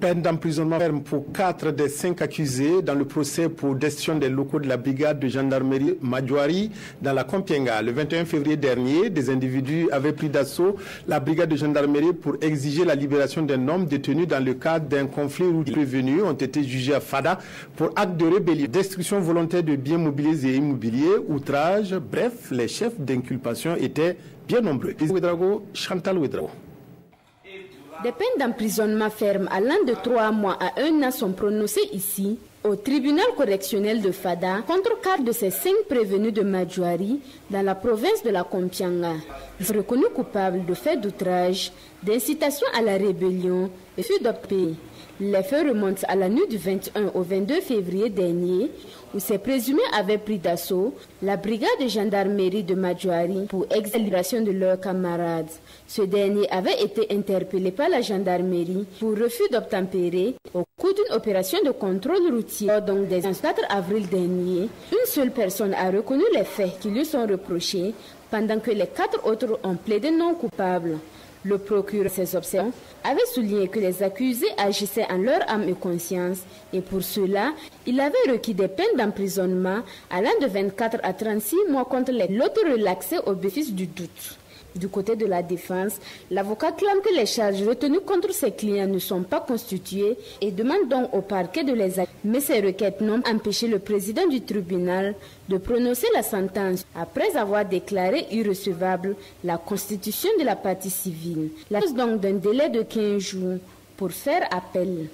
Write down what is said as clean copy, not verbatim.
Peine d'emprisonnement ferme pour 4 des 5 accusés dans le procès pour destruction des locaux de la brigade de gendarmerie Madjouari dans la Compiègne. Le 21 février dernier, des individus avaient pris d'assaut la brigade de gendarmerie pour exiger la libération d'un homme détenu dans le cadre d'un conflit où les prévenus ont été jugés à Fada pour acte de rébellion, destruction volontaire de biens mobiliers et immobiliers, outrage. Bref, les chefs d'inculpation étaient bien nombreux. Chantal Ouedraogo. Des peines d'emprisonnement ferme allant de 3 mois à 1 an sont prononcées ici, au tribunal correctionnel de Fada, contre 4 de ces 5 prévenus de Madjouari dans la province de la Compiègne. Ils sont reconnus coupables de faits d'outrage, d'incitation à la rébellion et de d'obéir. Les faits remontent à la nuit du 21 au 22 février dernier, où ces présumés avaient pris d'assaut la brigade de gendarmerie de Madjouari pour exilation de leurs camarades. Ce dernier avait été interpellé par la gendarmerie pour refus d'obtempérer au cours d'une opération de contrôle routier. Donc, dès le 4 avril dernier, une seule personne a reconnu les faits qui lui sont reprochés, pendant que les 4 autres ont plaidé non coupables. Le procureur, ses observations, avait souligné que les accusés agissaient en leur âme et conscience et pour cela, il avait requis des peines d'emprisonnement allant de 24 à 36 mois contre l'autre relaxé au bénéfice du doute. Du côté de la défense, l'avocat clame que les charges retenues contre ses clients ne sont pas constituées et demande donc au parquet de les accuser. Mais ces requêtes n'ont empêché le président du tribunal de prononcer la sentence après avoir déclaré irrecevable la constitution de la partie civile. La cause donc d'un délai de 15 jours pour faire appel.